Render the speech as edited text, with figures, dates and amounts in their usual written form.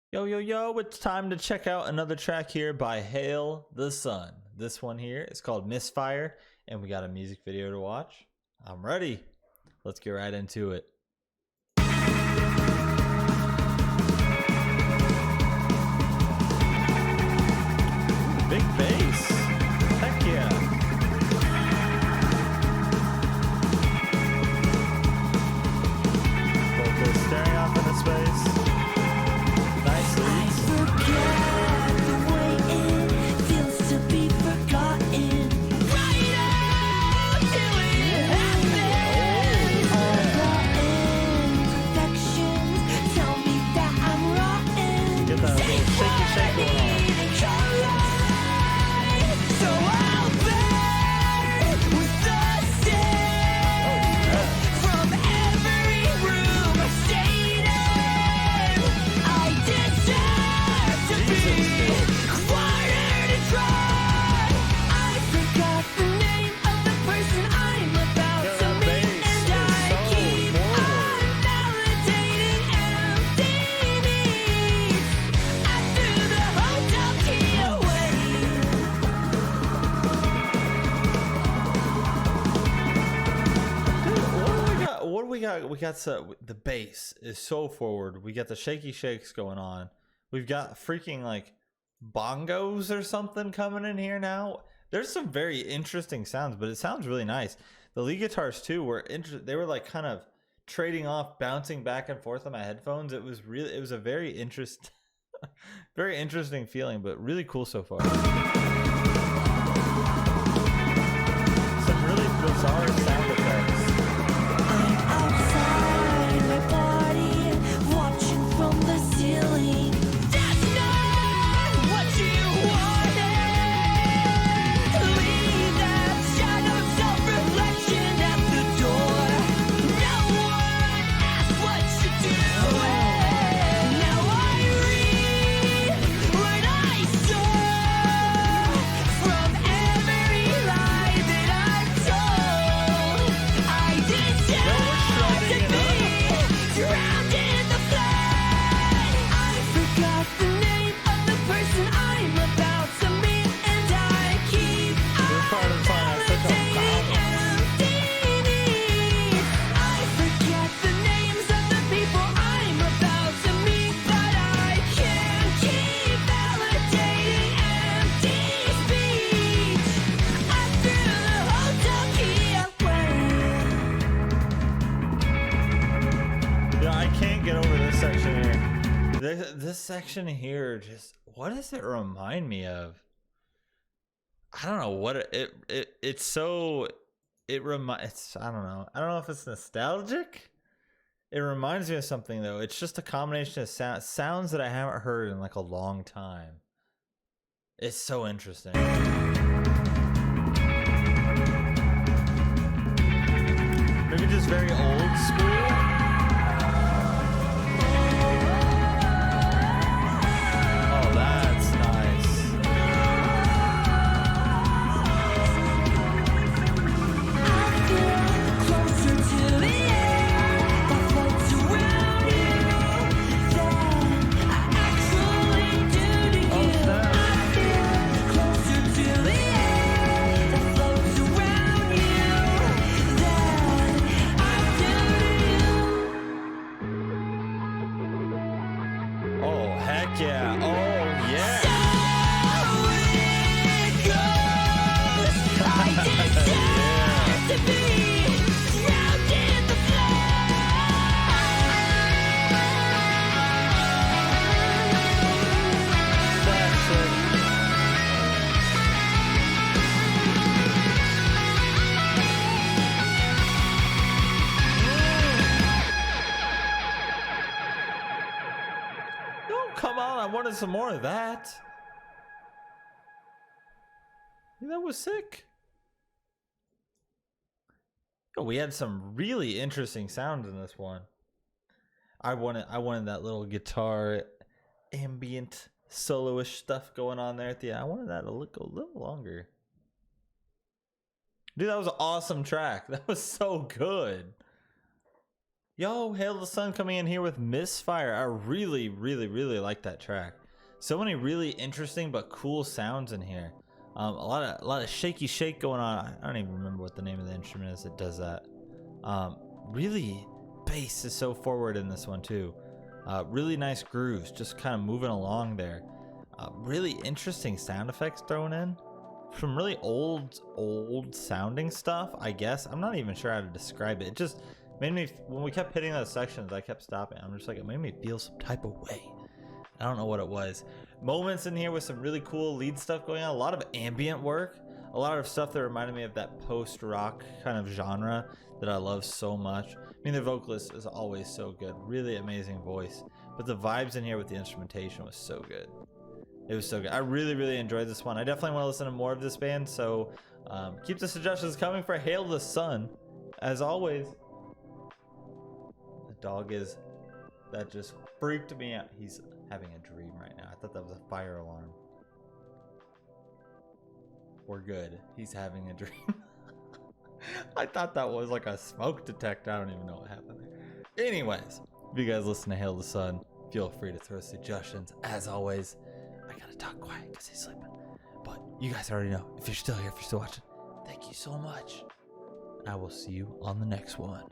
Yo, yo, yo, it's time to check out another track here by Hail the Sun. This one here is called Misfire, and we got a music video to watch. I'm ready. Let's get right into it. Big bass. Heck yeah. Vocals staring off into space. Nice leads. Get that little shaky shake going on. What do we got? We got the bass is so forward. We got the shaky shakes going on. We've got freaking like bongos or something coming in here now. There's some very interesting sounds, but it sounds really nice. The lead guitars too were they were like kind of trading off, bouncing back and forth on my headphones. It was a very very interesting feeling, but really cool so far. Some really bizarre sound effects. This section here, just what does it remind me of? I don't know what it's I don't know if it's nostalgic. It reminds me of something though. It's just a combination of sounds that I haven't heard in like a long time. It's so interesting. Maybe just very old school. Yeah. Oh, yeah. Come on, I wanted some more of that. That was sick. Oh, we had some really interesting sounds in this one. I wanted that little guitar ambient soloish stuff going on there at the end. I wanted that to look a little longer. Dude, that was an awesome track. That was so good. Yo, Hail the Sun coming in here with Misfire. I really, really, really like that track. So many really interesting but cool sounds in here. A lot of shaky shake going on. I don't even remember what the name of the instrument is that does that. Really, bass is so forward in this one too. Really nice grooves, just kind of moving along there. Really interesting sound effects thrown in. Some really old sounding stuff, I guess. I'm not even sure how to describe it. It just made me, when we kept hitting those sections, I kept stopping. I'm just like, it made me feel some type of way. I don't know what it was. Moments in here with some really cool lead stuff going on. A lot of ambient work. A lot of stuff that reminded me of that post-rock kind of genre that I love so much. I mean, the vocalist is always so good. Really amazing voice. But the vibes in here with the instrumentation was so good. It was so good. I really, really enjoyed this one. I definitely want to listen to more of this band. So keep the suggestions coming for Hail the Sun. As always, the dog is... That just freaked me out. He's having a dream right now. I thought that was a fire alarm. We're good. He's having a dream. I thought that was like a smoke detector. I don't even know what happened there. Anyways, if you guys listen to Hail the Sun, feel free to throw suggestions. As always, I gotta talk quiet because he's sleeping. But you guys already know. If you're still here, if you're still watching, thank you so much. I will see you on the next one.